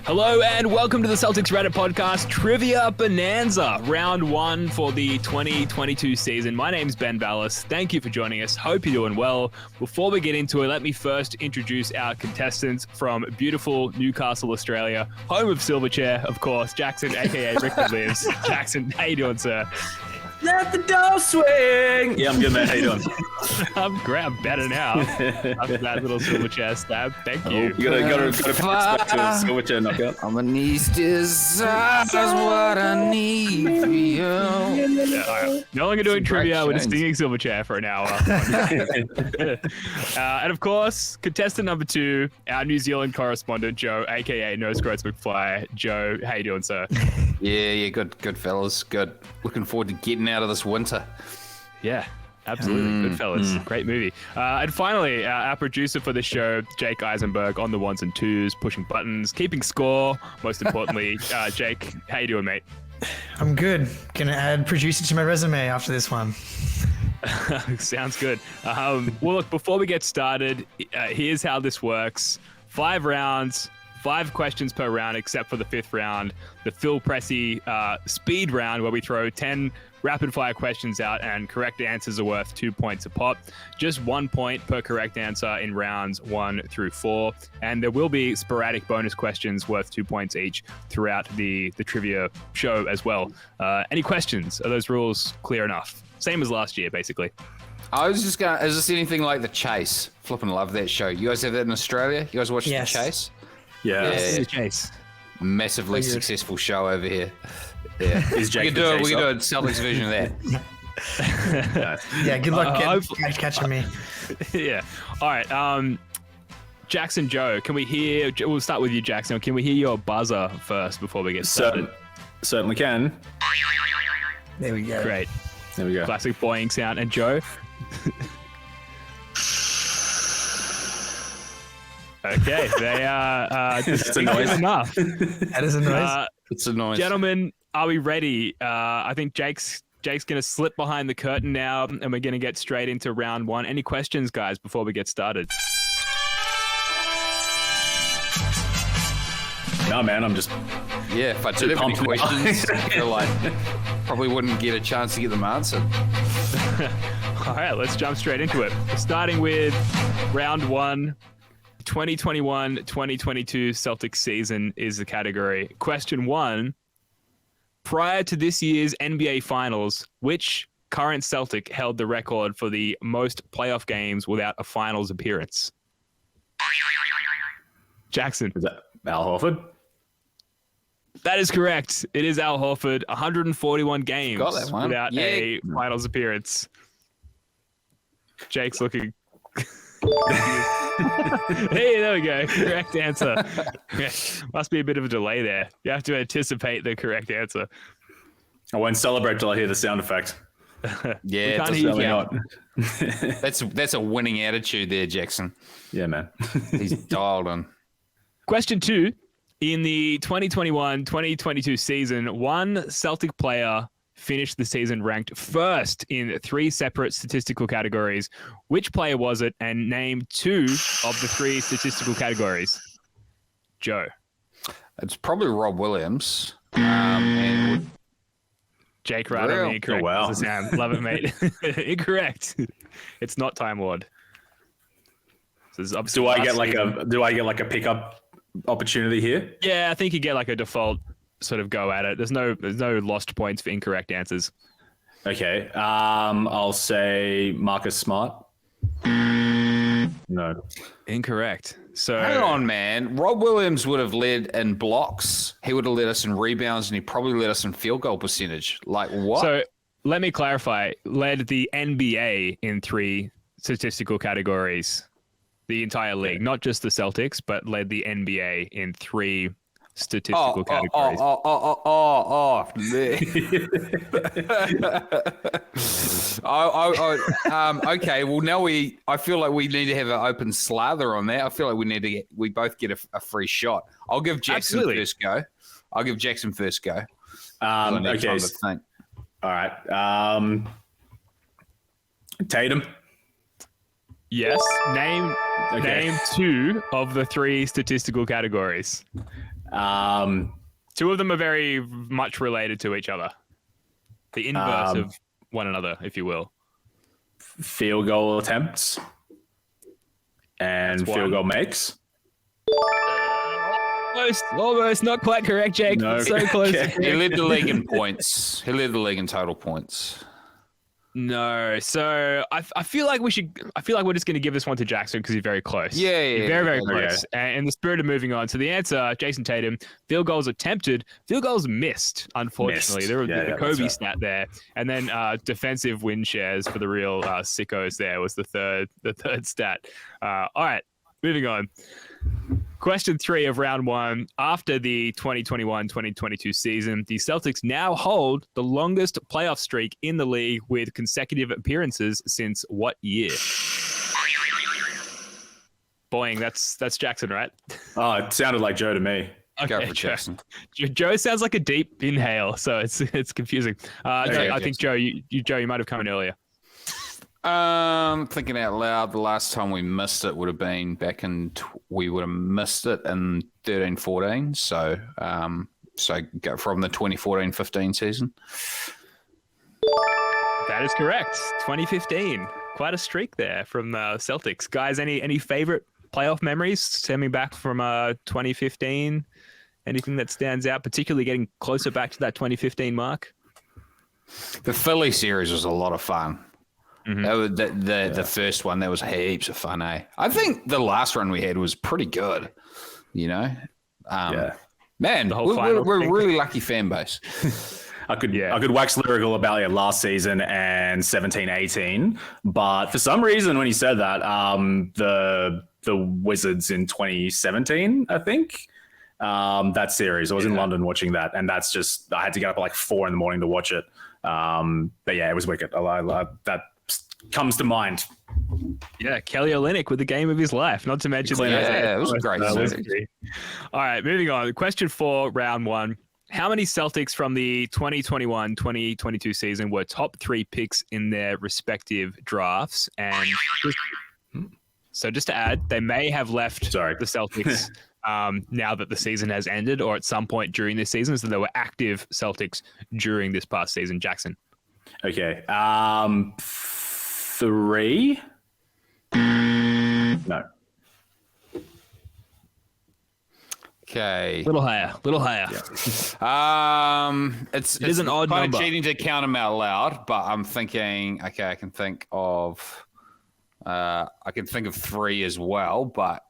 Hello and welcome to the Celtics Reddit podcast, Trivia Bonanza, round one for the 2022 season. My name's Ben Ballas. Thank you for joining us. Hope you're doing well. Before we get into it, let me first introduce our contestants from beautiful Newcastle, Australia, home of Silverchair, of course, Jackson, aka Rick Lives. Jackson, how you doing, sir? Let the door swing! Yeah, I'm good, man. How you doing? I'm great. I'm better now after that little Silverchair stab. Thank you. You gotta pass back to a Silverchair knockout. I'm an East's that's what I need for you. Yeah, all right. No longer doing trivia. We're just singing Silverchair for an hour. And of course, contestant number 2, our New Zealand correspondent, Joe, aka No Scroats McFly. Joe, how you doing, sir? Yeah, good fellas. Good. Looking forward to getting out of this winter. Yeah, absolutely. Good fellas. Great movie. And finally, our producer for the show, Jake Eisenberg, on the ones and twos, pushing buttons, keeping score. Most importantly, Jake, how you doing, mate? I'm good. Gonna add producer to my resume after this one. Sounds good. Well, look, before we get started, here's how this works. 5 rounds. 5 questions per round, except for the 5th round, the Phil Pressey speed round, where we throw 10 rapid-fire questions out, and correct answers are worth 2 points a pop. Just 1 point per correct answer in rounds 1 through 4, and there will be sporadic bonus questions worth 2 points each throughout the trivia show as well. Any questions? Are those rules clear enough? Same as last year, basically. I was just gonna. Is this anything like The Chase? Flipping love that show. You guys have that in Australia? You guys watch Yes. The Chase? Yeah. The Chase. Massively successful show over here. Yeah. Is Jake We the can do chaser? a Celtics version of that. Yeah, good luck hopefully. catching me. Yeah. All right. Jackson, Joe, can we hear? We'll start with you, Jackson. Can we hear your buzzer first before we get started? Certainly can. There we go. Great. There we go. Classic boing sound. And Joe? Okay, they are noise. enough. That is a noise. It's a noise. Gentlemen, are we ready? I think Jake's going to slip behind the curtain now, and we're going to get straight into round 1. Any questions, guys, before we get started? No, man, I'm just... Yeah, if I did have any pumped now. questions, I feel like probably wouldn't get a chance to get them answered. All right, let's jump straight into it. Starting with round 1. 2021-2022 Celtics season is the category. Question 1. Prior to this year's NBA Finals, which current Celtic held the record for the most playoff games without a finals appearance? Jackson. Is that Al Horford? That is correct. It is Al Horford. 141 games Got that one. without a finals appearance. Jake's looking... Hey, there we go. Correct answer. Yeah, must be a bit of a delay there. You have to anticipate the correct answer. I won't celebrate till I hear the sound effect. Yeah, can't it's hear you. Certainly not. that's a winning attitude there, Jackson. Yeah, man. He's dialed on. Question 2. In the 2021-2022 season, one Celtic player finished the season ranked first in 3 separate statistical categories. Which player was it? And name 2 of the 3 statistical categories. Joe. It's probably Rob Williams. And Jake right on me. Incorrect. Oh, wow. As a sound. Love it, mate. Incorrect. It's not Time Lord. So Do I get like a pickup opportunity here? Yeah, I think you get like a default sort of go at it. There's no lost points for incorrect answers. Okay. I'll say Marcus Smart. No. Incorrect. So hang on, man. Rob Williams would have led in blocks. He would have led us in rebounds, and he probably led us in field goal percentage. Like what? So let me clarify. Led the NBA in 3 statistical categories. The entire league, not just the Celtics, but led the NBA in 3 statistical categories. Okay, well now I feel like we need to have an open slather on that. I feel like we both get a free shot. I'll give Jackson first go. Okay. Think. All right. Tatum. Yes. Okay. Name 2 of the 3 statistical categories. Two of them are very much related to each other. The inverse of one another, if you will. Field goal attempts and field goal makes. Almost, not quite correct, Jake. No, so close. He led the league in points. He led the league in total points. No, so I feel like we're just going to give this one to Jackson because he's very close. Yeah, Very, very close. And in the spirit of moving on, so the answer, Jason Tatum, field goals attempted, field goals missed. Unfortunately, there was the Kobe stat there, and then defensive win shares for the real sickos. There was the third stat. All right, moving on. Question 3 of round 1. After the 2021-2022 season, the Celtics now hold the longest playoff streak in the league with consecutive appearances since what year? Boing, that's Jackson, right? Oh, it sounded like Joe to me. Go for Jackson. Joe sounds like a deep inhale, so it's confusing. I think Joe, you might have come in earlier. Thinking out loud, the last time we missed it would have been back in we would have missed it in 13-14. So go from the 2014-15 season. That is correct. 2015. Quite a streak there from Celtics. Guys, any favorite playoff memories stemming back from 2015? Anything that stands out, particularly getting closer back to that 2015 mark? The Philly series was a lot of fun. Mm-hmm. The first one, that was heaps of fun, eh? I think the last run we had was pretty good, you know? Man, we're a really lucky fan base. I could wax lyrical about last season and 17-18, but for some reason when you said that, the Wizards in 2017, I think, that series, I was in London watching that, and that's just, I had to get up at like 4 a.m. to watch it. But yeah, it was wicked. That comes to mind. Yeah, Kelly Olynyk with the game of his life, not to mention it was a great series. All right, moving on. Question 4, round 1. How many Celtics from the 2021-2022 season were top 3 picks in their respective drafts? And just to add, they may have left the Celtics now that the season has ended, or at some point during this season, so there were active Celtics during this past season. Jackson. Okay. 3? No. Okay. Little higher. Yeah. It is an odd number. Kind of cheating to count them out loud, but I'm thinking. Okay, I can think of 3 as well, but.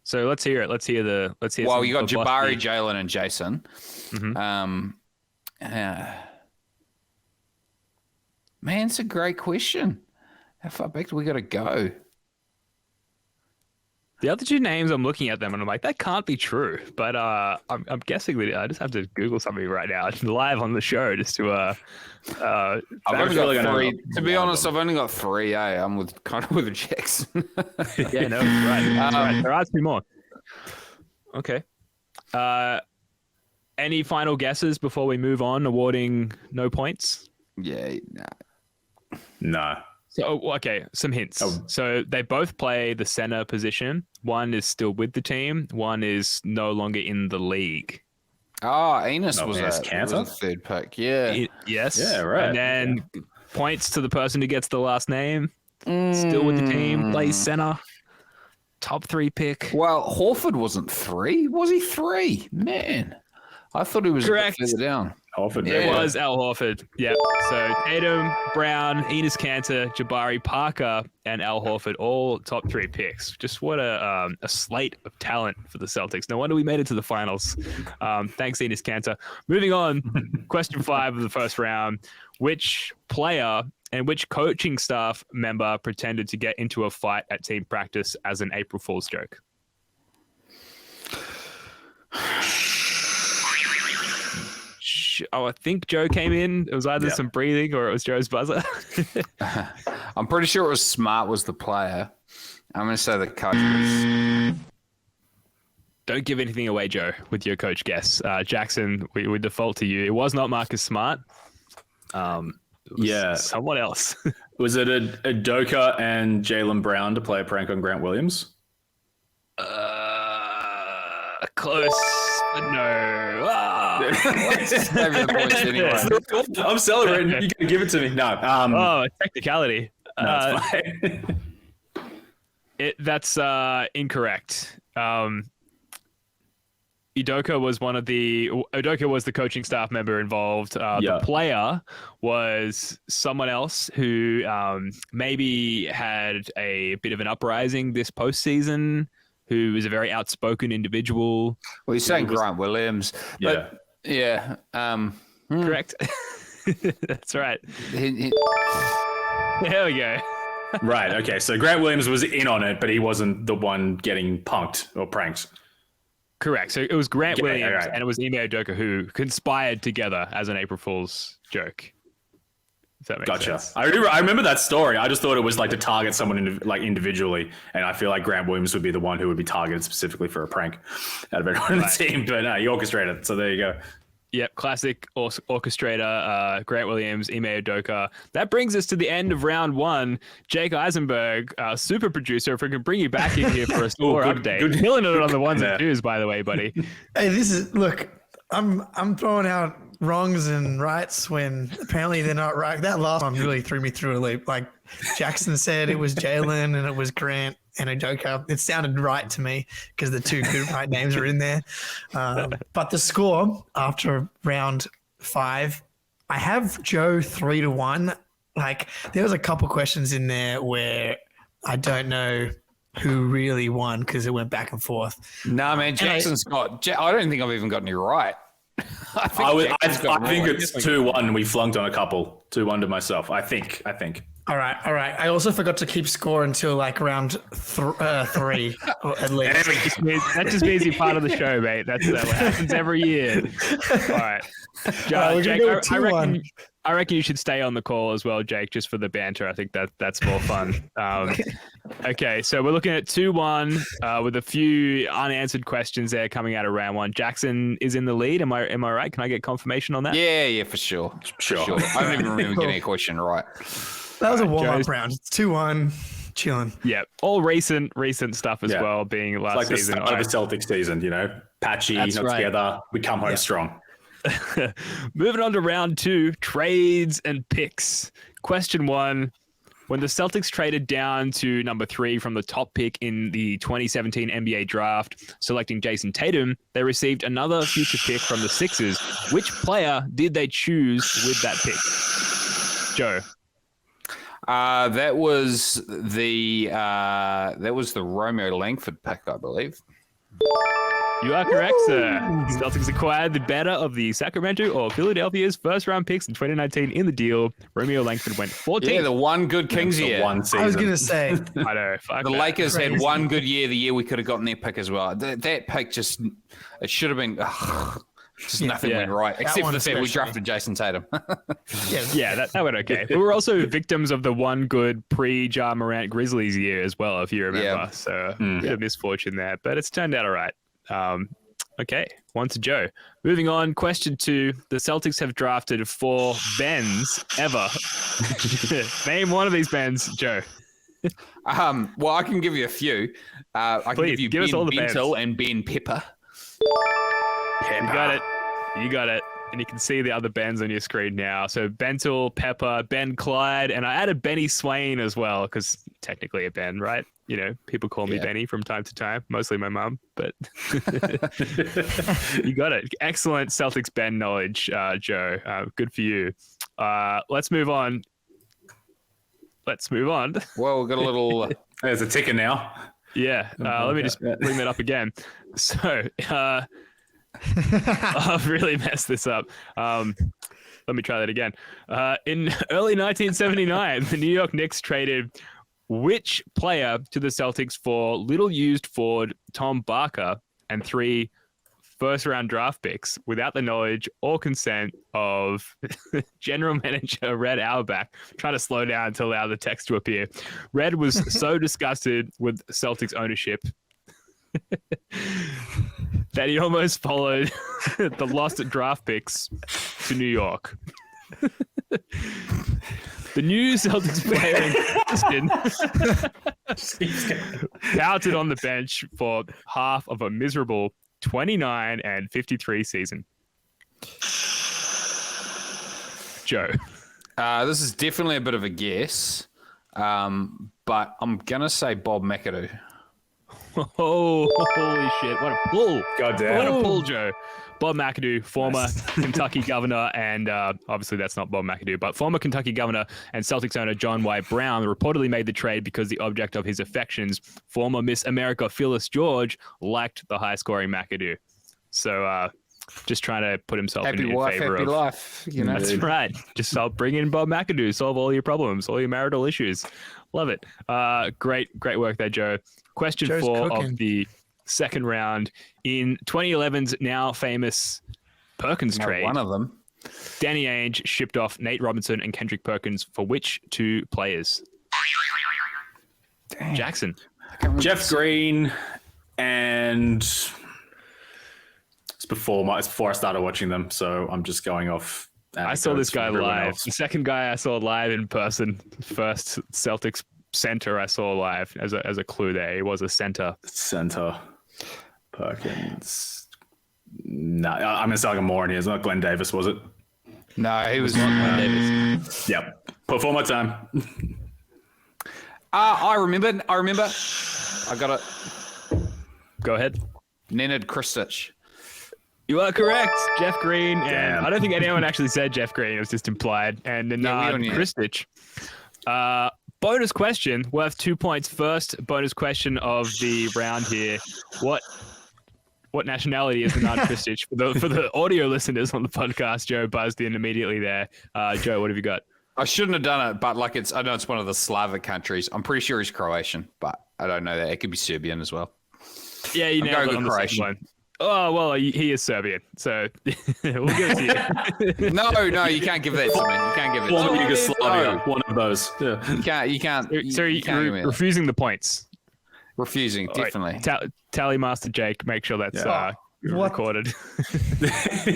So let's hear it. Let's hear. Well, you got Jabari, Jalen, and Jason. Mm-hmm. Man, it's a great question. How far back do we got to go? The other 2 names, I'm looking at them and I'm like, that can't be true. But I'm guessing that I just have to Google something right now, live on the show, just to. I've only got 3. To be honest, I've only got 3. I'm kind of with Jackson. Yeah, no, right. There are 2 more. Okay. Any final guesses before we move on? Awarding no points. Yeah. No. So, okay, some hints. So they both play the center position. One is still with the team. One is no longer in the league. Oh, Enos was a 3rd pick. Yeah. Yes. Yeah, right. And then points to the person who gets the last name. Still with the team. Plays center. Top 3 pick. Well, Horford wasn't 3. Was he 3? Man. I thought he was correct. A bit further down. Horford. It was Al Horford. Yep. So Tatum, Brown, Enes Kanter, Jabari Parker, and Al Horford, all top 3 picks. Just what a slate of talent for the Celtics. No wonder we made it to the finals. Thanks, Enes Kanter. Moving on, question 5 of the first round. Which player and which coaching staff member pretended to get into a fight at team practice as an April Fool's joke? I think Joe came in. It was either some breathing or it was Joe's buzzer. I'm pretty sure it was Smart was the player. I'm going to say the coach was... Don't give anything away, Joe, with your coach guess. Jackson, we default to you. It was not Marcus Smart. It was someone else. Was it Udoka and Jaylen Brown to play a prank on Grant Williams? close, but no. I'm celebrating. You can give it to me. No. Technicality. No, it's fine. That's incorrect. Udoka was the coaching staff member involved. The player was someone else who maybe had a bit of an uprising this postseason, who was a very outspoken individual. Well, you're saying Grant Williams. Yeah. Yeah. Correct. That's right. There we go. Right. Okay. So Grant Williams was in on it, but he wasn't the one getting punked or pranked. Correct. So it was Grant Williams and it was Ime Udoka who conspired together as an April Fool's joke. If that makes sense. I remember that story. I just thought it was like to target someone individually, and I feel like Grant Williams would be the one who would be targeted specifically for a prank out of everyone on the team. But no, he orchestrated it. So there you go. Yep, classic orchestrator, Grant Williams, Ime Udoka. That brings us to the end of round one. Jake Eisenberg, super producer, if we can bring you back in here for a score update. Good. Killing it on the ones and twos, by the way, buddy. Hey, I'm throwing out wrongs and rights when apparently they're not right. That last one really threw me through a loop. Like Jackson said, it was Jalen and it was Grant and Udoka. It sounded right to me because the two good right names are in there. But the score after round 5, I have Joe 3-1. Like there was a couple questions in there where I don't know who really won because it went back and forth. No, man, Jackson's got. I don't think I've even got any right. I think it's 2-1. We flunked on a couple. 2-1 to myself. I think. All right. I also forgot to keep score until like round 3 at least. That just means you're part of the show, mate. That's what happens every year. All right. Jake, I reckon you should stay on the call as well, Jake, just for the banter. I think that's more fun. Okay, so we're looking at 2-1 with a few unanswered questions there coming out of round 1. Jackson is in the lead. Am I right? Can I get confirmation on that? Yeah, for sure. Sure. I don't even remember getting a question right. That was a warm-up round. It's 2-1. Chilling. Yeah, all recent stuff as well, being last like season. The start of the Celtics season, patchy, not together. We come home strong. Moving on to round 2, trades and picks. Question 1. When the Celtics traded down to number 3 from the top pick in the 2017 NBA draft, selecting Jason Tatum, they received another future pick from the Sixers. Which player did they choose with that pick? Joe. That was the Romeo Langford pick, I believe. You are correct, sir. Celtics acquired the better of the Sacramento or Philadelphia's first-round picks in 2019 in the deal. Romeo Langford went 14th. Yeah, the one good Kings year. One season. I was going to say. I know. The Lakers had one good year the year we could have gotten their pick as well. That pick just, it should have been, just nothing went right. Except for the fact we drafted Jason Tatum. Yeah, that went okay. We were also victims of the one good pre-Ja Morant Grizzlies year as well, if you remember. Yeah. So a bit of misfortune there, but it's turned out all right. Okay, one to Joe. Moving on, question 2. The Celtics have drafted 4 Bens ever. Name one of these Bens, Joe. Well, I can give you a few. I can give you Ben Bentel and Ben Pepper. You got it. And you can see the other Bens on your screen now. So Bentel, Pepper, Ben Clyde, and I added Benny Swain as well, because technically a Ben, right? People call me Benny from time to time, mostly my mum, but you got it. Excellent Celtics Ben knowledge, Joe. Good for you. Let's move on. Well, we've got a little... There's a ticker now. Yeah. Let me just bring that up again. So... I've really messed this up. Let me try that again. In early 1979, the New York Knicks traded which player to the Celtics for little-used forward Tom Barker and 3 first-round draft picks without the knowledge or consent of general manager Red Auerbach? Trying to slow down to allow the text to appear. Red was so disgusted with Celtics ownership that he almost followed the lost draft picks to New York. The new Celtics player in question pouted on the bench for half of a miserable 29 and 53 season? Joe. This is definitely a bit of a guess, but I'm going to say Bob McAdoo. Oh, holy shit. What a pull. Goddamn. What a pull, Joe. Bob McAdoo, former Kentucky governor, and obviously that's not Bob McAdoo, but former Kentucky governor and Celtics owner John Y. Brown reportedly made the trade because the object of his affections, former Miss America Phyllis George, liked the high-scoring McAdoo. So just trying to put himself in favor happy of... life. You know, That's right. Just bring in Bob McAdoo, solve all your problems, all your marital issues. Love it. Great work there, Joe. Question Joe's 4 cooking. of the second round. In 2011's now famous Perkins trade, one of them. Danny Ainge shipped off Nate Robinson and Kendrick Perkins for which 2 players? Damn. Jackson. Jeff Green, and it's before I started watching them, so I'm just going off. I saw this guy live. Else. The second guy I saw live in person. First Celtics center I saw live as a clue there. He was a center. Perkins. No, I'm going to say like a more in here. It's not Glenn Davis, was it? No, he was not Glenn Davis. Yep. Put for my time. I remember. I got it. Go ahead. Nenad Kristic. You are correct. Jeff Green. And Damn. I don't think anyone actually said Jeff Green. It was just implied. And Nenad Kristic. Bonus question worth 2 points. First bonus question of the round here. What nationality is Nenad Kristic? For the audio listeners on the podcast, Joe buzzed in immediately there. Joe, what have you got? I shouldn't have done it, but I know it's one of the Slavic countries. I'm pretty sure he's Croatian, but I don't know that. It could be Serbian as well. Yeah, you nailed it on the second Croatian. one. Oh, well, he is Serbian, so we'll give it to you. No, you can't give that to me. You can't give it to Former me. Yugoslavia, one of those. Yeah. You can't. So you can't give me that. refusing the points. Refusing, definitely. Right. Tally Master Jake, make sure that's recorded.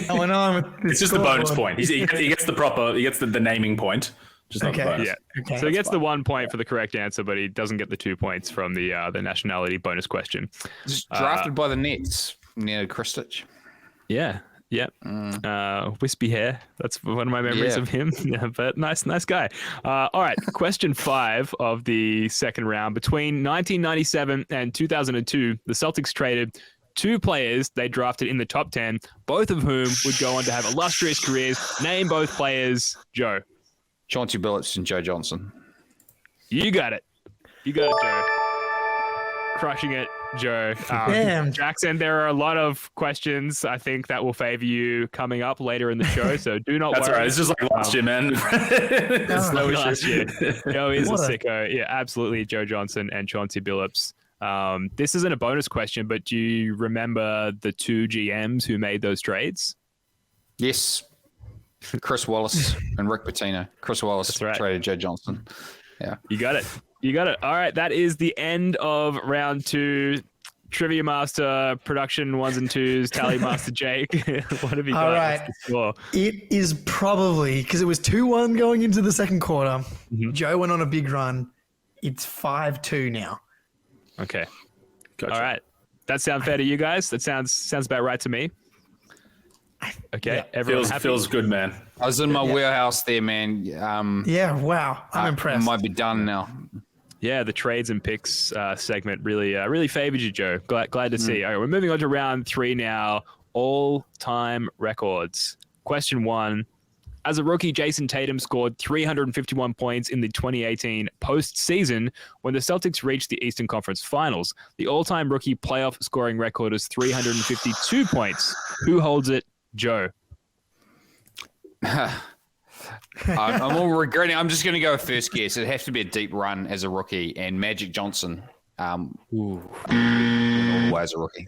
Going on with It's just the bonus point. He gets the naming point. Just not the bonus. Yeah. Okay, So he gets the 1 point for the correct answer, but he doesn't get the 2 points from the nationality bonus question. Just drafted by the Nets, Nenad Kristic. Yeah. Yep. Wispy hair. That's one of my memories of him. Yeah, but nice guy. All right. Question 5 of the second round. Between 1997 and 2002, the Celtics traded 2 players they drafted in the top 10, both of whom would go on to have illustrious careers. Name both players, Chauncey Billups and Joe Johnson. You got it. Joe. Crushing it, Joe. Damn. Jackson, there are a lot of questions I think that will favor you coming up later in the show, so do not That's worry. all right. It's just like last year, man. It's no last year. Joe is a What a- sicko. Yeah, absolutely. Joe Johnson and Chauncey Billups. This isn't a bonus question, but do you remember the 2 GMs who made those trades? Yes. Chris Wallace and Rick Pitino. Chris Wallace traded Joe Johnson. Yeah. You got it. All right. That is the end of round 2. Trivia Master, Production 1s and 2s, Tally Master Jake. What have you got? All right. It is probably, because it was 2-1 going into the second quarter. Mm-hmm. Joe went on a big run. It's 5-2 now. Okay. Gotcha. All right. That sound fair to you guys? That sounds about right to me. Okay. Yeah. Everyone happy? Feels good, man. I was in my warehouse there, man. Yeah, wow. I'm impressed. Might be done now. Yeah, the trades and picks segment really favored you, Joe. Glad to see. All right, we're moving on to round 3 now. All-time records. Question 1. As a rookie, Jason Tatum scored 351 points in the 2018 postseason when the Celtics reached the Eastern Conference Finals. The all-time rookie playoff scoring record is 352 points. Who holds it? Joe. I'm all regretting. I'm just going to go with first guess. It has to be a deep run as a rookie, and Magic Johnson went all the way as a rookie.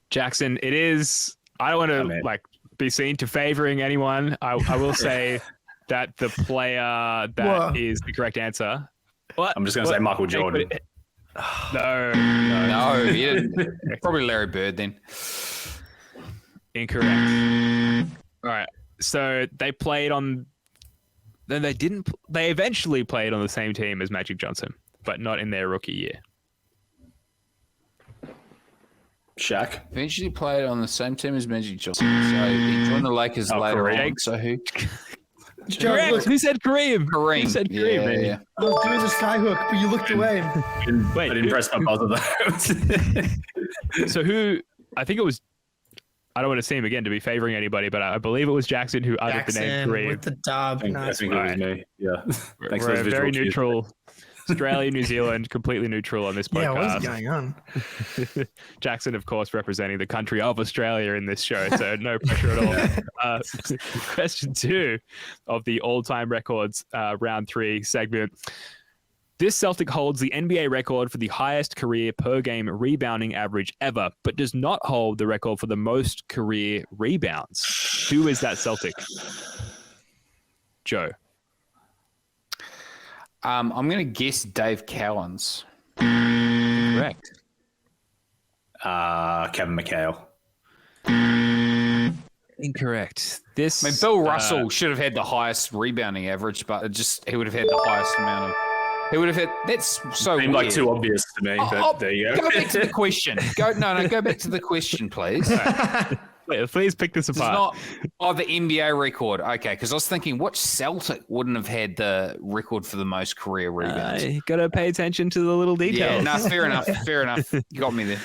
Jackson, it is. I don't want to be seen to favoring anyone. I will say that the player that is the correct answer. What? I'm just going to say Michael Jordan. No, he didn't. Probably Larry Bird then. Incorrect. All right. So they played on. Then they didn't. They eventually played on the same team as Magic Johnson, but not in their rookie year. Shaq. Eventually played on the same team as Magic Johnson. So he joined the Lakers later on. So who? Correct. Who said Kareem? Kareem. Who said Kareem? Yeah. I was doing the skyhook, but you looked away. Wait, I didn't press my both of those. So who? I think it was. I don't want to see him again to be favoring anybody, but I believe it was Jackson who uttered the name Kareem. With the dub. I think it was me. Yeah. Thanks for We're those very visual cues. neutral. Australia, New Zealand, completely neutral on this podcast. Yeah, what's going on? Jackson, of course, representing the country of Australia in this show, so no pressure at all. Question 2 of the all-time records round 3 segment. This Celtic holds the NBA record for the highest career per-game rebounding average ever, but does not hold the record for the most career rebounds. Who is that Celtic? Joe. I'm going to guess Dave Cowens. Correct. Kevin McHale. Incorrect. I mean, Bill Russell should have had the highest rebounding average, but he would have had the highest amount of. He would have had. That's so Seemed weird. like too obvious to me, but there you go. Go back to the question. Go back to the question, please. Wait, please pick this It's apart. not the NBA record. Okay, because I was thinking, what Celtic wouldn't have had the record for the most career rebounds? You got to pay attention to the little Yeah, details. no, fair enough. You got me there.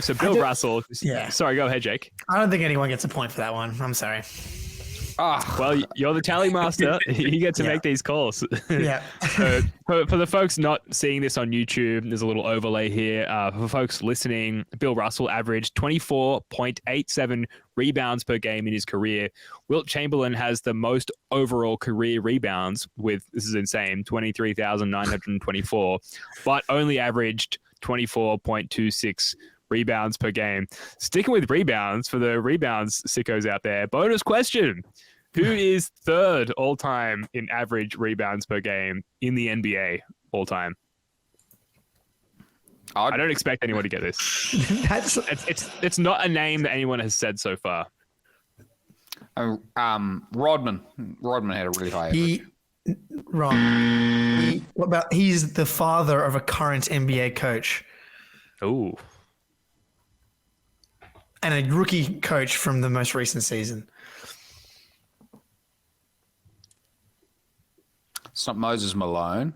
So Bill Russell. Yeah. Sorry, go ahead, Jake. I don't think anyone gets a point for that one. I'm sorry. Well, you're the tally master. You get to make these calls. Yeah. So for the folks not seeing this on YouTube, there's a little overlay here. For folks listening, Bill Russell averaged 24.87 rebounds per game in his career. Wilt Chamberlain has the most overall career rebounds with, this is insane, 23,924, but only averaged 24.26 rebounds per game. Sticking with rebounds, for the rebounds sickos out there, bonus question. Who is third all-time in average rebounds per game in the NBA all-time? I don't expect anyone to get this. It's not a name that anyone has said so far. Rodman. Rodman had a really high average. Wrong. What about he's the father of a current NBA coach Ooh. and a rookie coach from the most recent season. It's not Moses Malone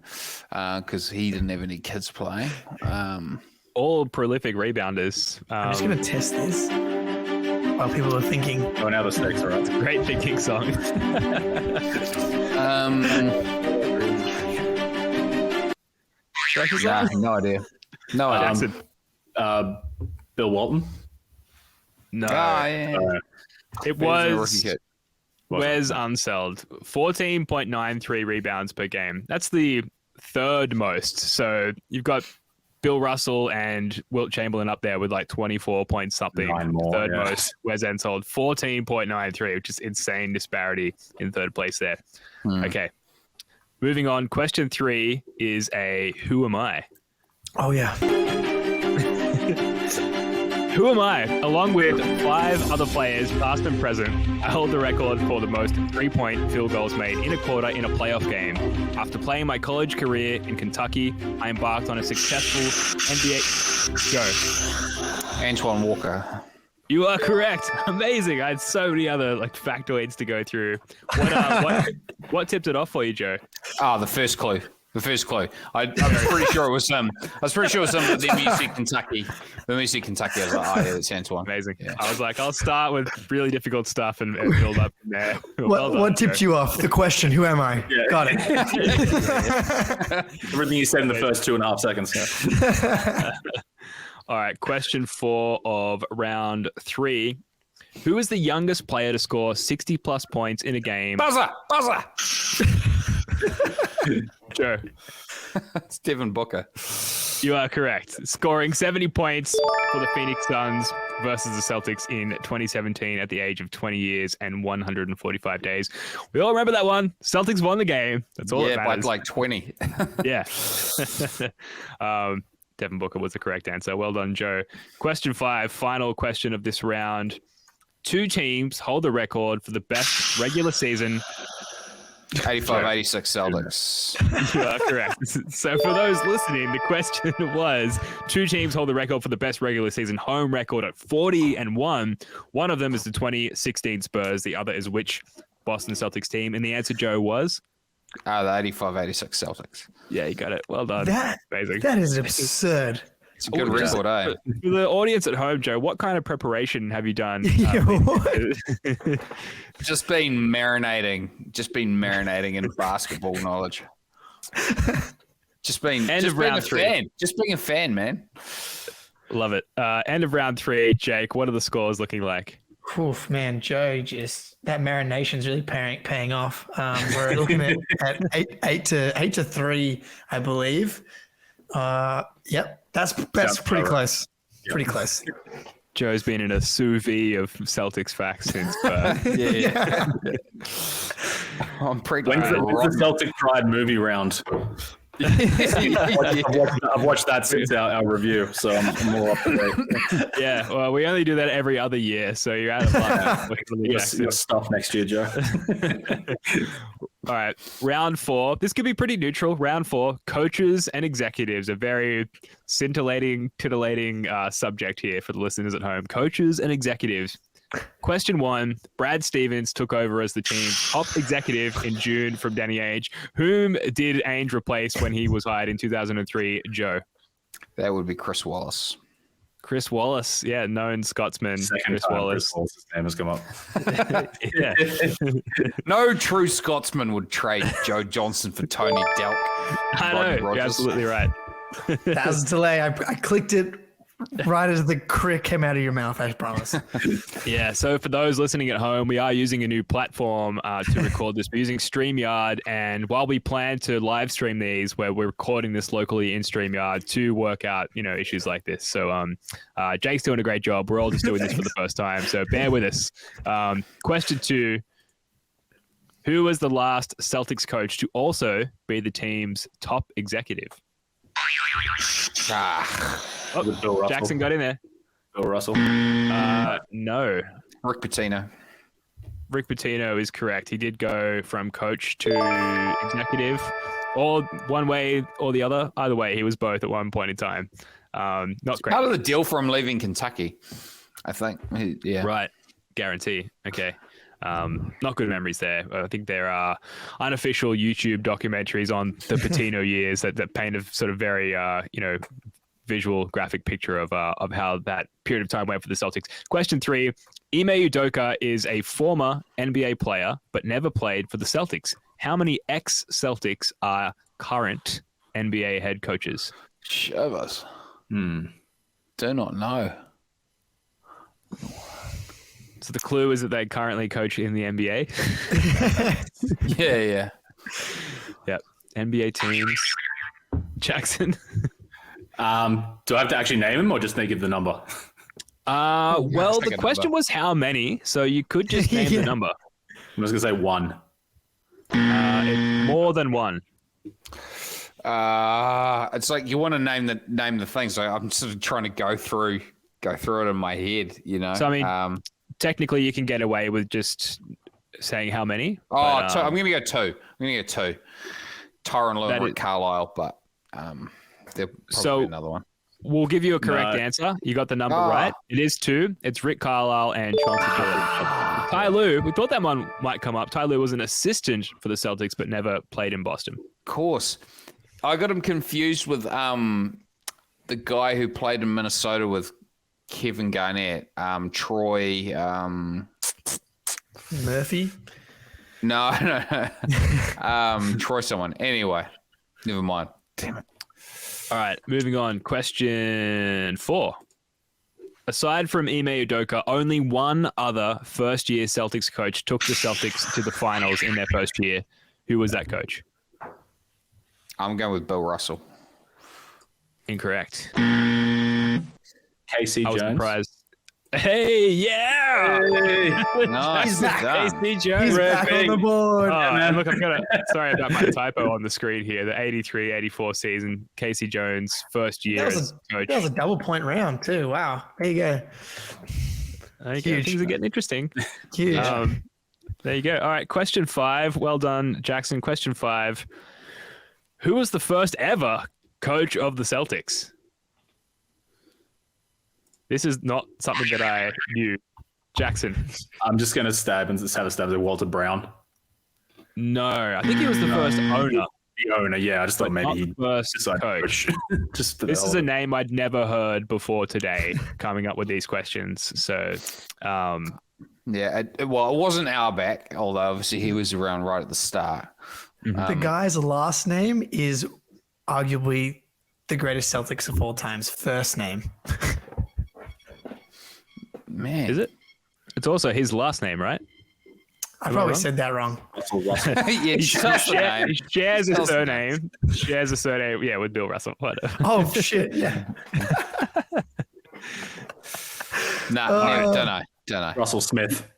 because he didn't have any kids playing. All prolific rebounders. I'm just going to test this while people are thinking. Oh, now the stakes are up. Great thinking song. No idea. No idea. Jackson. Bill Walton. No. Yeah. It was Wes Unseld. 14.93 rebounds per game. That's the third most. So you've got Bill Russell and Wilt Chamberlain up there with like 24 point something. Third most. Wes Unseld 14.93, which is insane disparity in third place there. Okay. Moving on. Question 3 is a who am I? Oh, yeah. Who am I? Along with 5 other players, past and present, I hold the record for the most 3-point field goals made in a quarter in a playoff game. After playing my college career in Kentucky, I embarked on a successful NBA. Go. Antoine Walker. You are correct. Amazing. I had so many other factoids to go through. What tipped it off for you, Joe? The first clue. The first clue. I was pretty sure it was some. I was pretty sure it was some. But then when you said Kentucky, I was like, oh yeah, it's Antoine. Amazing. Yeah. I was like, I'll start with really difficult stuff and build up from there. What tipped you off? The question, who am I? Yeah. Got it. Everything you said in the first 2.5 seconds. All right, question 4 of round 3. Who is the youngest player to score 60-plus points in a game? Buzzer! Joe. It's Devin Booker. You are correct. Scoring 70 points for the Phoenix Suns versus the Celtics in 2017 at the age of 20 years and 145 days. We all remember that one. Celtics won the game. That's all that matters. By like 20. Yeah. Devin Booker was the correct answer. Well done, Joe. Question 5, final question of this round. 2 teams hold the record for the best regular season 85-86 Celtics. You are correct. So for those listening, the question was, two teams hold the record for the best regular season home record at 40-1. One of them is the 2016 Spurs. The other is which Boston Celtics team? And the answer, Joe, was? The 85-86 Celtics. Yeah, you got it. Well done. Amazing. That is absurd. It's a good record, eh? For the audience at home, Joe, what kind of preparation have you done? Just been marinating in basketball knowledge. Just being a fan. Just being a fan, man. Love it. End of round 3, Jake. What are the scores looking like? Oof, man, Joe, just that marination's really paying off. We're looking at 8-3, I believe. Yep, that's pretty close. Yep. Pretty close. Joe's been in a sous vide of Celtics facts since birth. Yeah. I'm pretty. When's the Celtic Pride movie round? I've watched that since our review, so I'm more up to date. Yeah, well, we only do that every other year, so you're out of luck. Your stuff next year, Joe. All right, round 4. This could be pretty neutral. Round 4, coaches and executives, a very titillating subject here for the listeners at home. Coaches and executives. Question 1, Brad Stevens took over as the team's top executive in June from Danny Ainge. Whom did Ainge replace when he was hired in 2003, Joe? That would be Chris Wallace. Chris Wallace, yeah, known Scotsman. Chris Wallace's name has come up. Yeah. No true Scotsman would trade Joe Johnson for Tony Delk. I know, you're absolutely right. That was a delay. I clicked it right as the crick came out of your mouth, I promise. Yeah, so for those listening at home, we are using a new platform to record this. We're using StreamYard, and while we plan to live stream these, where we're recording this locally in StreamYard to work out, issues like this. So Jake's doing a great job. We're all just doing this for the first time, so bear with us. Question 2, who was the last Celtics coach to also be the team's top executive? Bill Russell. Jackson got in there. Bill Russell. No. Rick Pitino. Rick Pitino is correct. He did go from coach to executive, or one way or the other. Either way, he was both at one point in time. Not great. Part of the deal for him leaving Kentucky, I think. Yeah. Right. Guarantee. Okay. Not good memories there. I think there are unofficial YouTube documentaries on the Pitino years that paint a sort of very, visual graphic picture of how that period of time went for the Celtics. Question 3, Ime Udoka is a former NBA player, but never played for the Celtics. How many ex-Celtics are current NBA head coaches? Shovers. Do not know. So the clue is that they currently coach in the NBA. Yeah. Yep. NBA teams. Jackson. Do I have to actually name him or just give the number? Well, the question was how many, so you could just name the number. I'm just going to say 1. More than 1. It's like you want to name the thing, so I'm sort of trying to go through it in my head, So I mean, technically you can get away with just saying how many. Two. I'm going to go 2. Tyronn Lue, Rick Carlisle, but there'll probably be another one. We'll give you a correct answer. You got the number right. It is 2. It's Rick Carlisle and Chauncey Billups. Ty Lue, we thought that one might come up. Ty Lue was an assistant for the Celtics, but never played in Boston. Of course. I got him confused with the guy who played in Minnesota with Kevin Garnett, Troy. Murphy? No. Troy someone. Anyway, never mind. Damn it. All right, moving on. Question 4. Aside from Ime Udoka, only one other first-year Celtics coach took the Celtics to the finals in their first year. Who was that coach? I'm going with Bill Russell. Incorrect. Casey I was Jones. surprised. Hey, yeah! Hey. Nice. He's back. Casey Jones. He's back on the board. Oh, man, look, sorry about my typo on the screen here. The 83-84 season, Casey Jones, first year as coach. That was a double point round too. Wow. There you go. Huge. Things are getting interesting. Huge. There you go. All right, question 5. Well done, Jackson. Question 5. Who was the first ever coach of the Celtics? This is not something that I knew. Jackson. I'm just going to stab and just have a stab at Walter Brown. No, I think he was the first owner. The owner, yeah. I just thought maybe he first coach. Just this is a name I'd never heard before today, coming up with these questions. So, yeah, it wasn't Auerbach, although obviously he was around right at the start. The guy's last name is arguably the greatest Celtics of all time's first name. Man. Is it? It's also his last name, right? I probably said that wrong. Yeah, He shares a surname. Shares a surname, yeah, with Bill Russell. Whatever. Oh, shit, yeah. Don't know. Russell Smith.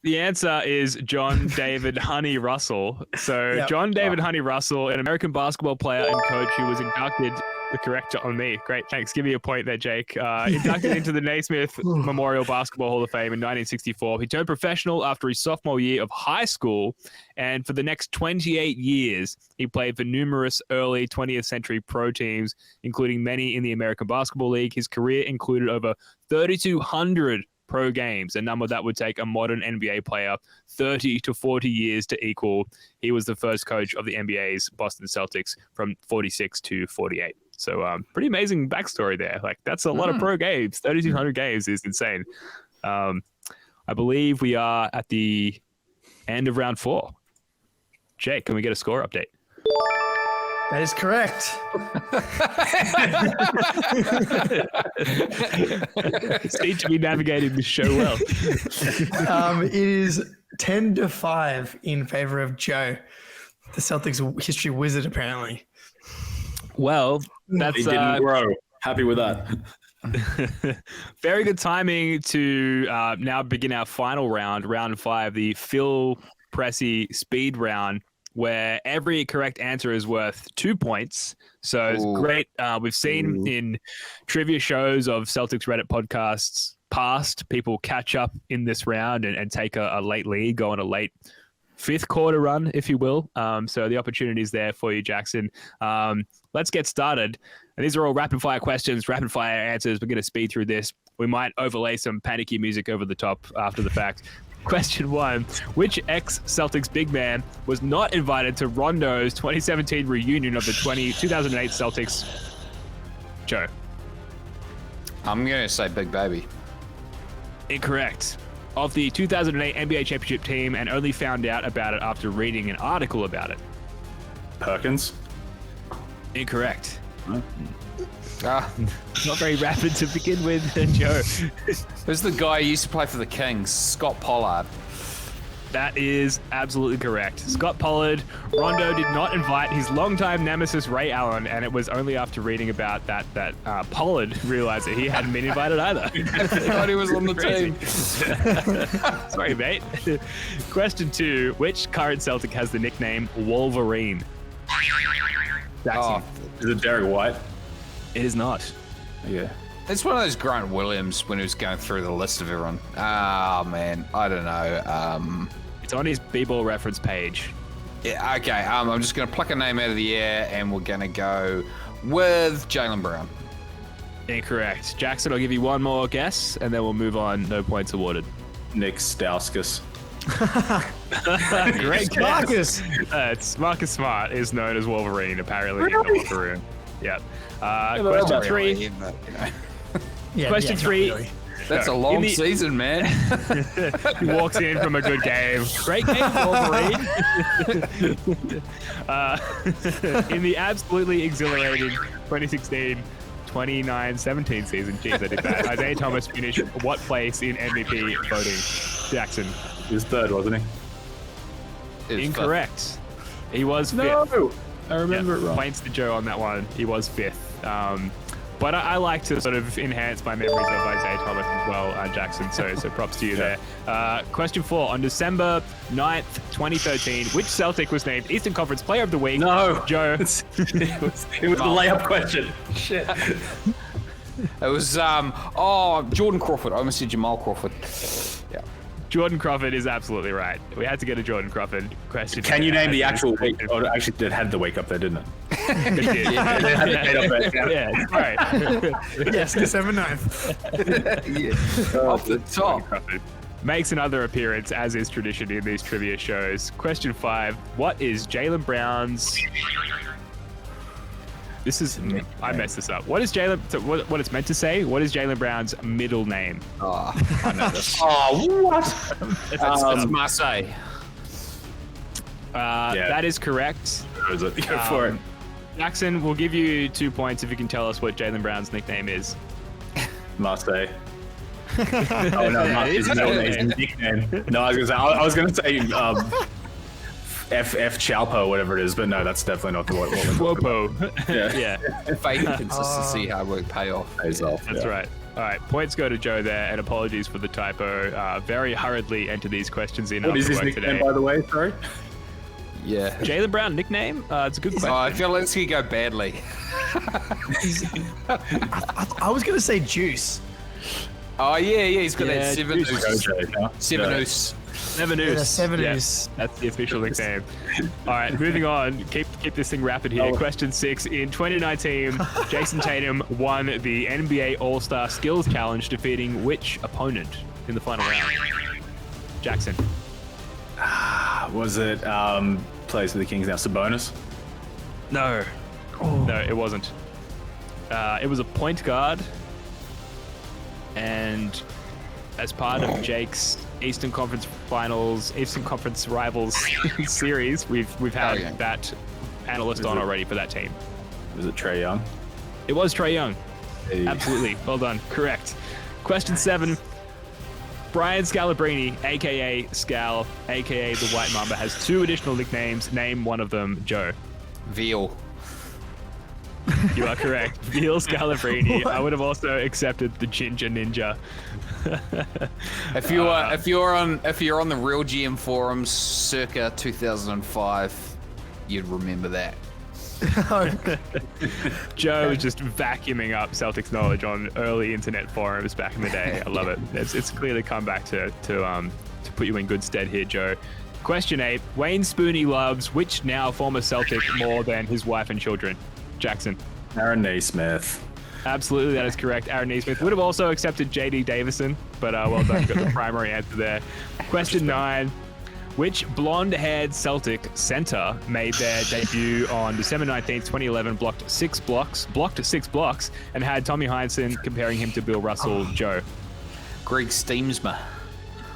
The answer is John David Honey Russell. So Yep. John David Honey Russell, an American basketball player and coach who was inducted, the corrector on me. Great, thanks. Give me a point there, Jake. Inducted into the Naismith Memorial Basketball Hall of Fame in 1964. He turned professional after his sophomore year of high school, and for the next 28 years, he played for numerous early 20th century pro teams, including many in the American Basketball League. His career included over 3,200 pro games, a number that would take a modern NBA player 30 to 40 years to equal. He was the first coach of the NBA's Boston Celtics from 46 to 48. So pretty amazing backstory there. Like, that's a lot of pro games. 3,200 games is insane. I believe we are at the end of round 4. Jake, can we get a score update? That is correct. Seem to be navigating this show well. It is 10-5 in favor of Joe, the Celtics history wizard, apparently. Well, He that's didn't grow. Happy with that. very good timing to now begin our final round, round 5, the Phil Pressey speed round, where every correct answer is worth 2 points. So it's great. We've seen in trivia shows of Celtics Reddit podcasts past, people catch up in this round and take a late lead, go on a late fifth quarter run, if you will. So the opportunity is there for you, Jackson. Let's get started. And these are all rapid fire questions, rapid fire answers. We're going to speed through this. We might overlay some panicky music over the top after the fact. Question 1. Which ex-Celtics big man was not invited to Rondo's 2017 reunion of the 2008 Celtics? Joe. I'm going to say Big Baby. Incorrect. Of the 2008 NBA championship team, and only found out about it after reading an article about it. Perkins. Incorrect. Ah, Not very rapid to begin with, Joe. who's the guy who used to play for the Kings? Scott Pollard. That is absolutely correct. Scott Pollard. Rondo did not invite his longtime nemesis Ray Allen, and it was only after reading about that Pollard realized that he hadn't been invited either. I thought he was on the team. Sorry, mate. Question 2. Which current Celtic has the nickname Wolverine? Jackson. Oh, Is it Derek White? It is not. Yeah. it's one of those Grant Williams when he was going through the list of everyone. Ah, man, I don't know. It's on his B-ball reference page. Yeah, okay, I'm just going to pluck a name out of the air, and we're going to go with Jaylen Brown. Incorrect. Jackson, I'll give you one more guess, and then we'll move on. No points awarded. Nick Stauskas. Great guess. Marcus. It's Marcus Smart is known as Wolverine, apparently, in the locker room. Yep. Question 3. Yeah, Question not 3. really. That's a In long the- season, man. He walks in from a good game. Great game, Wolverine. In the absolutely exhilarating 2016-29-17 season, jeez, I did that. Isaiah Thomas finished what place in MVP voting? Jackson. He was third, wasn't he? It's Incorrect. He was fifth. No! I remember it wrong. Points to Joe on that one. He was fifth. But I like to sort of enhance my memories of Isaiah Thomas as well, Jackson. So props to you there. Question 4. On December 9th, 2013, which Celtic was named Eastern Conference Player of the Week? No. Joe. it was the layup question. Shit. It was Jordan Crawford. I almost said Jamal Crawford. Yeah. Jordan Crawford is absolutely right. We had to get a Jordan Crawford question. Can you name the actual week? Oh, actually, it had the week up there, didn't it? It did. It had the date up there. Yeah, right. Yes, December 9th. Off the top. Makes another appearance, as is tradition in these trivia shows. Question 5. What is Jaylen Brown's... I messed this up. What is Jaylen... So what it's meant to say? What is Jaylen Brown's middle name? Oh, I know this. Oh, what? It's Marseille. That is correct. Go for it. Jackson, we'll give you 2 points if you can tell us what Jaylen Brown's nickname is. Marseille. Oh no, not his nickname. No, I was gonna say F Chalpo, whatever it is, but no, that's definitely not the what Wopo. Yeah. Faith and consistency, hard work, payoff. Pays off. That's right. All right, points go to Joe there, and apologies for the typo. Very hurriedly enter these questions in. What is after his work nickname, today. by the way? Sorry. Yeah. Jaylen Brown nickname? It's a good question. Oh, I feel like it's going to go badly. I was going to say Juice. Oh, yeah, he's got Yeah, that seven Juice. noose. OJ, Seven noose. Seven Oos. Yeah, Seven Yeah, Oos. that's the official nickname. All right, moving on. Keep this thing rapid here. Question 6. In 2019, Jason Tatum won the NBA All-Star Skills Challenge, defeating which opponent in the final round? Jackson. Was it plays for the Kings now? Sabonis. No. No, it wasn't. It was a point guard, and as part of Jake's Eastern Conference Rivals series, we've had that analyst on already for that team. Was it Trae Young? It was Trae Young. Hey. Absolutely. Well done. Correct. Question 7. Brian Scalabrine, a.k.a. Scal, a.k.a. the White Mamba, has 2 additional nicknames. Name one of them, Joe. Veal. You are correct. Veal Scalabrini. I would have also accepted the Ginger Ninja. If you're on the Real GM forums circa 2005, you'd remember that. Joe was just vacuuming up Celtics knowledge on early internet forums back in the day. I love it. It's clearly come back to put you in good stead here, Joe. Question 8. Wayne Spooney loves which now former Celtic more than his wife and children? Jackson. Aaron Naismith. Absolutely, that is correct. Aaron Naismith would have also accepted JD Davison, but well done. You got the primary answer there. Question 9. Which blonde-haired Celtic center made their debut on December 19th, 2011, blocked 6 blocks, and had Tommy Heinsohn comparing him to Bill Russell? Joe. Greg Steamsma.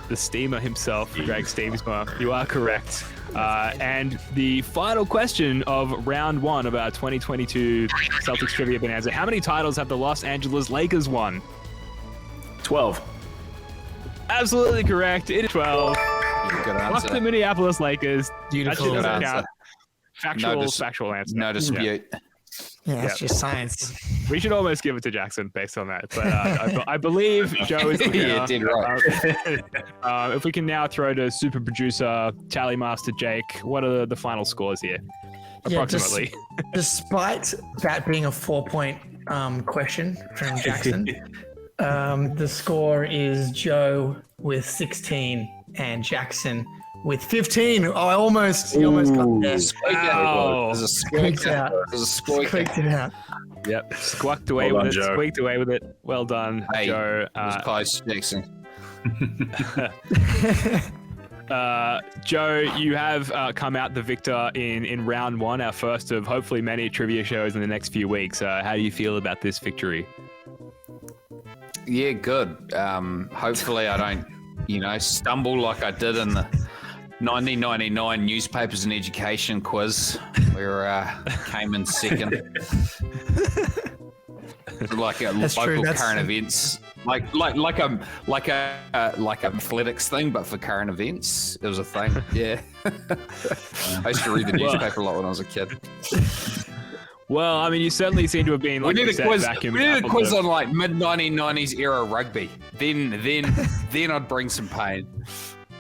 The steamer himself, Greg Steamsma. You are correct. And the final question of round 1 of our 2022 Celtics Trivia Bonanza. How many titles have the Los Angeles Lakers won? 12. Absolutely correct. It is 12. Good Fuck answer. the Minneapolis Lakers. Beautiful. That Good shouldn't count. answer. Factual answer. No dispute. Yeah, it's just science. We should almost give it to Jackson based on that. But I believe Joe is the winner. Yeah, did right. If we can now throw to super producer, tally master Jake, what are the final scores here? Approximately. Despite that being a 4-point question from Jackson, the score is Joe with 16 and Jackson with 15. Oh, he almost got there. Ow. There's a Squeaked out. squeak. Squeaked it out. Yep. Squawked away Well with done, it. Joe. Squeaked away with it. Well done, Hey, Joe. it was close, Jackson. Joe, you have come out the victor in round 1, our first of hopefully many trivia shows in the next few weeks. How do you feel about this victory? Yeah, good. Hopefully I don't, stumble like I did in the 1999 newspapers and education quiz where came in second. Like a That's true, local that's- current events, like a athletics thing, but for current events, it was a thing. Yeah, I used to read the newspaper a lot when I was a kid. Well, I mean, you certainly seem to have been like We need you a said, quiz. vacuuming We need up a on quiz the- on like mid 1990s era rugby. Then I'd bring some pain.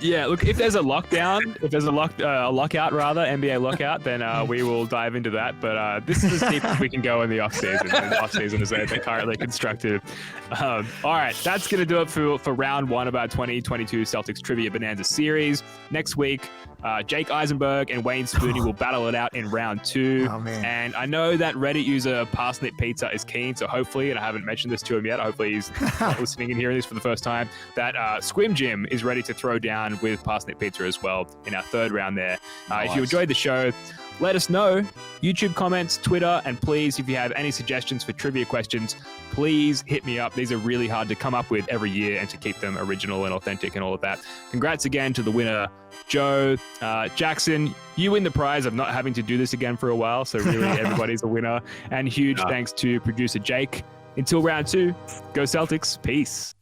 Yeah, look, if there's a lockdown, if there's a lockout rather, NBA lockout, then we will dive into that. But this is as deep as we can go in the off season. The off season is they're currently constructed. All right, that's gonna do it for round one of our 2022 Celtics Trivia Bonanza series. Next week, Jake Eisenberg and Wayne Spoonie will battle it out in round two. Oh, man. And I know that Reddit user Parsnip Pizza is keen, so hopefully, and I haven't mentioned this to him yet, hopefully he's not listening and hearing this for the first time, that Squim Jim is ready to throw down with Parsnip Pizza as well in our third round there. If you enjoyed the show, let us know. YouTube comments, Twitter, and please, if you have any suggestions for trivia questions, please hit me up. These are really hard to come up with every year and to keep them original and authentic and all of that. Congrats again to the winner, Joe. Jackson, you win the prize of not having to do this again for a while, so really everybody's a winner. And huge thanks to producer Jake. Until round two, go Celtics. Peace.